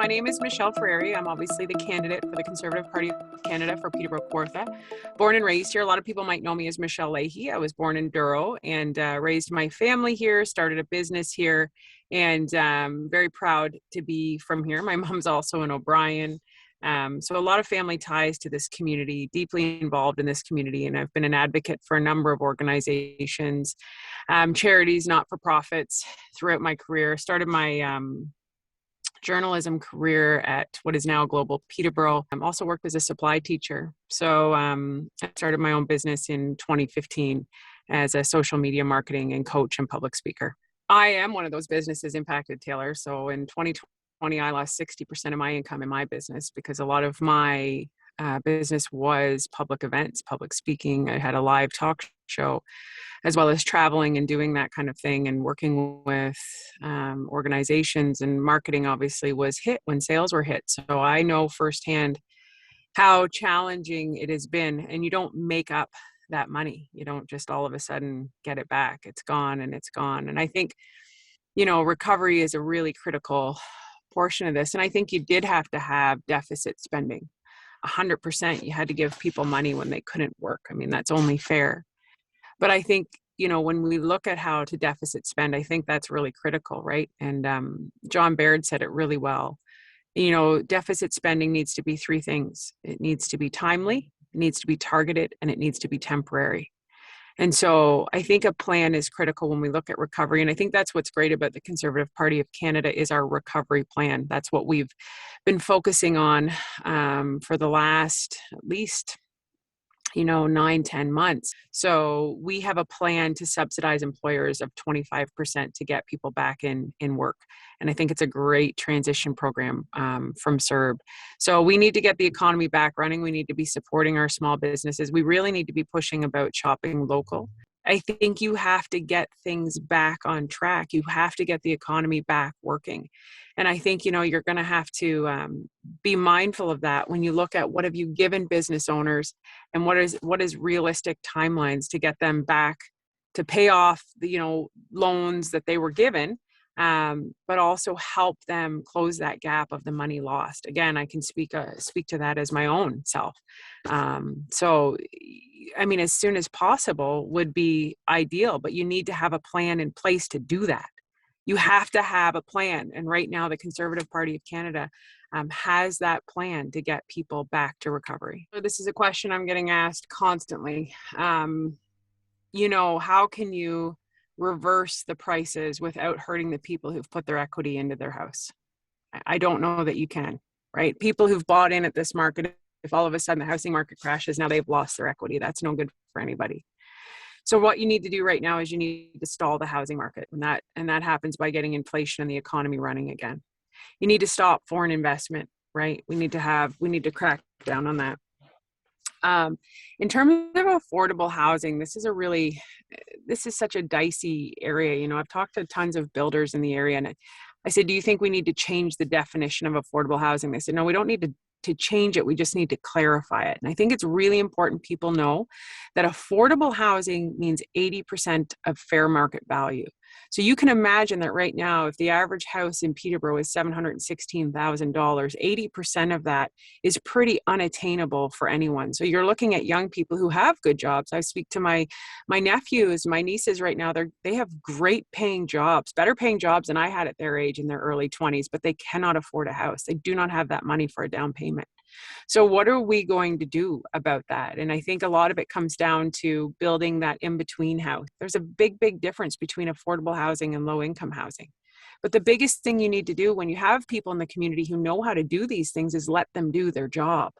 my name is Michelle Ferreri. I'm obviously the candidate for the Conservative Party of Canada for Peterborough Kawartha. Born and raised here. A lot of people might know me as Michelle Leahy. I was born in Douro and raised my family here, started a business here, and very proud to be from here. My mom's also an O'Brien. So a lot of family ties to this community, deeply involved in this community. And I've been an advocate for a number of organizations, charities, not-for-profits throughout my career. Started my journalism career at what is now Global Peterborough. I also worked as a supply teacher. So I started my own business in 2015 as a social media marketing and coach and public speaker. I am one of those businesses impacted, Taylor. So in 2020, I lost 60% of my income in my business because a lot of my business was public events, public speaking. I had a live talk show, as well as traveling and doing that kind of thing and working with organizations, and marketing obviously was hit when sales were hit. So I know firsthand how challenging it has been, and you don't make up that money. You don't just all of a sudden get it back. It's gone and it's gone. And I think, recovery is a really critical portion of this. And I think you did have to have deficit spending. 100%. You had to give people money when they couldn't work. I mean, that's only fair. But I think, when we look at how to deficit spend, I think that's really critical, right? And John Baird said it really well. Deficit spending needs to be three things. It needs to be timely, it needs to be targeted, and it needs to be temporary. And so I think a plan is critical when we look at recovery. And I think that's what's great about the Conservative Party of Canada is our recovery plan. That's what we've been focusing on for the last at least 9-10 months. So we have a plan to subsidize employers of 25% to get people back in work. And I think it's a great transition program from CERB. So we need to get the economy back running. We need to be supporting our small businesses. We really need to be pushing about shopping local. I think you have to get things back on track. You have to get the economy back working. And I think, you're going to have to be mindful of that when you look at what have you given business owners and what is realistic timelines to get them back to pay off the, loans that they were given, but also help them close that gap of the money lost. Again, I can speak to that as my own self. So, as soon as possible would be ideal, but you need to have a plan in place to do that. You have to have a plan. And right now, the Conservative Party of Canada has that plan to get people back to recovery. So this is a question I'm getting asked constantly. How can you reverse the prices without hurting the people who've put their equity into their house? I don't know that you can, right? People who've bought in at this market, if all of a sudden the housing market crashes, now they've lost their equity. That's no good for anybody. So what you need to do right now is you need to stall the housing market. And that happens by getting inflation and the economy running again. You need to stop foreign investment, right? We need to crack down on that. In terms of affordable housing, this is such a dicey area. I've talked to tons of builders in the area, and I said, do you think we need to change the definition of affordable housing? They said, no, we don't need to change it. We just need to clarify it. And I think it's really important people know that affordable housing means 80% of fair market value. So you can imagine that right now, if the average house in Peterborough is $716,000, 80% of that is pretty unattainable for anyone. So you're looking at young people who have good jobs. I speak to my nephews, my nieces right now, they have great paying jobs, better paying jobs than I had at their age in their early 20s, but they cannot afford a house. They do not have that money for a down payment. So what are we going to do about that? And I think a lot of it comes down to building that in-between house. There's a big, big difference between affordable housing and low-income housing. But the biggest thing you need to do when you have people in the community who know how to do these things is let them do their job.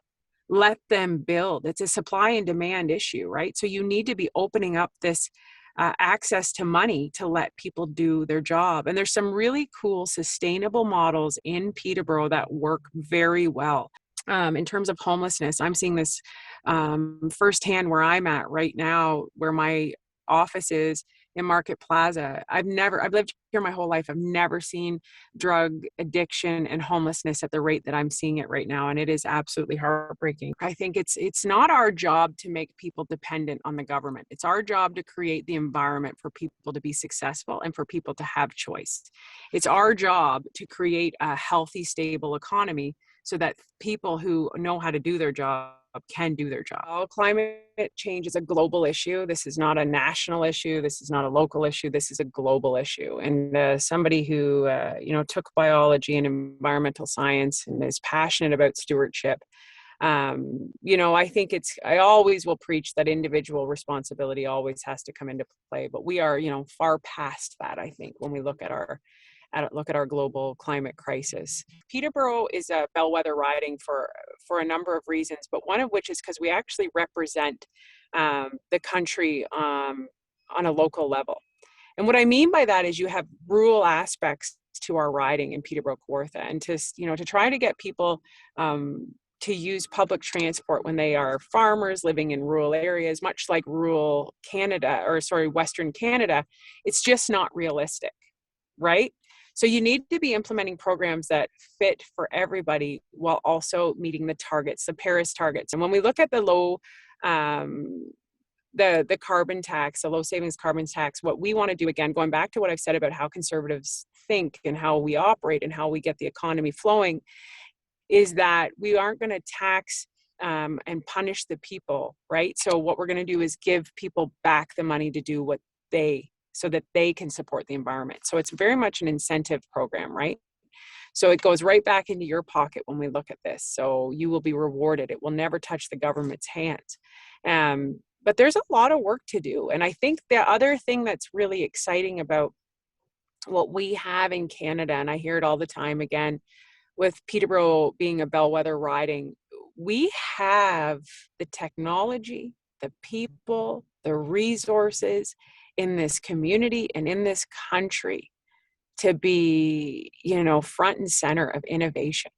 Let them build. It's a supply and demand issue, right? So you need to be opening up this access to money to let people do their job. And there's some really cool sustainable models in Peterborough that work very well. In terms of homelessness, I'm seeing this firsthand where I'm at right now, where my office is. in Market Plaza. I've lived here my whole life. I've never seen drug addiction and homelessness at the rate that I'm seeing it right now. And it is absolutely heartbreaking. I think it's not our job to make people dependent on the government. It's our job to create the environment for people to be successful and for people to have choice. It's our job to create a healthy, stable economy so that people who know how to do their job can do their job. Climate change is a global issue. This is not a national issue. This is not a local issue. This is a global issue. And somebody who, took biology and environmental science and is passionate about stewardship, I think I always will preach that individual responsibility always has to come into play, but we are, far past that, I think, when we look at our global climate crisis. Peterborough is a bellwether riding for a number of reasons, but one of which is because we actually represent the country on a local level. And what I mean by that is you have rural aspects to our riding in Peterborough-Kawartha, and to try to get people to use public transport when they are farmers living in rural areas, much like Western Canada, it's just not realistic, right? So you need to be implementing programs that fit for everybody while also meeting the targets, the Paris targets. And when we look at the the carbon tax, the low savings carbon tax, what we want to do, again, going back to what I've said about how conservatives think and how we operate and how we get the economy flowing, is that we aren't going to tax and punish the people, right? So what we're going to do is give people back the money to do so that they can support the environment. So it's very much an incentive program, right? So it goes right back into your pocket when we look at this. So you will be rewarded. It will never touch the government's hands. But there's a lot of work to do. And I think the other thing that's really exciting about what we have in Canada, and I hear it all the time again, with Peterborough being a bellwether riding, we have the technology, the people, the resources in this community and in this country to be, front and center of innovation.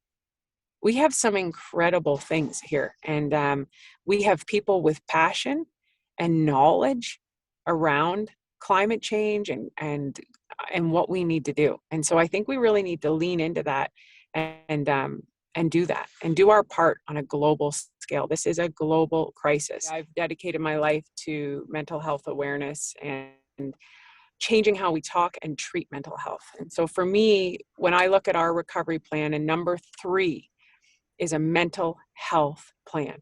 We have some incredible things here, and we have people with passion and knowledge around climate change and what we need to do. And so I think we really need to lean into that and do that and do our part on a global scale. This is a global crisis. I've dedicated my life to mental health awareness and changing how we talk and treat mental health. And so for me, when I look at our recovery plan, and number 3 is a mental health plan.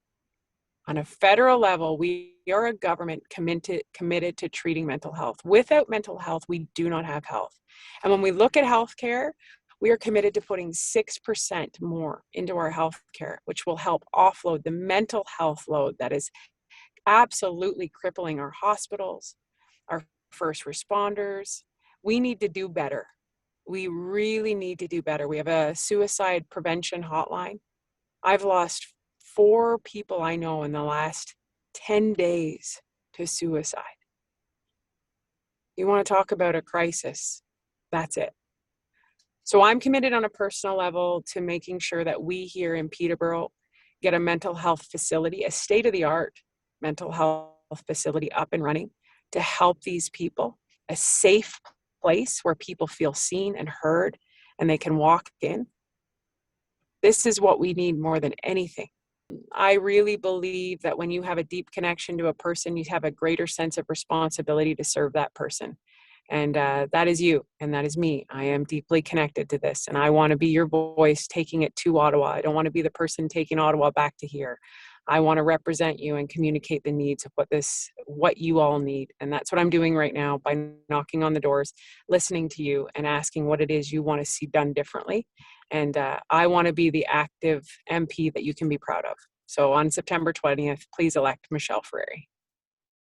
On a federal level, we are a government committed to treating mental health. Without mental health, we do not have health. And when we look at healthcare, we are committed to putting 6% more into our healthcare, which will help offload the mental health load that is absolutely crippling our hospitals, our first responders. We need to do better. We really need to do better. We have a suicide prevention hotline. I've lost 4 people I know in the last 10 days to suicide. You want to talk about a crisis? That's it. So I'm committed on a personal level to making sure that we here in Peterborough get a mental health facility, a state-of-the-art mental health facility up and running to help these people, a safe place where people feel seen and heard and they can walk in. This is what we need more than anything. I really believe that when you have a deep connection to a person, you have a greater sense of responsibility to serve that person. And that is you, and that is me. I am deeply connected to this, and I want to be your voice taking it to Ottawa. I don't want to be the person taking Ottawa back to here. I want to represent you and communicate the needs of what you all need. And that's what I'm doing right now by knocking on the doors, listening to you, and asking what it is you want to see done differently. And I want to be the active MP that you can be proud of. So on September 20th, please elect Michelle Ferreri.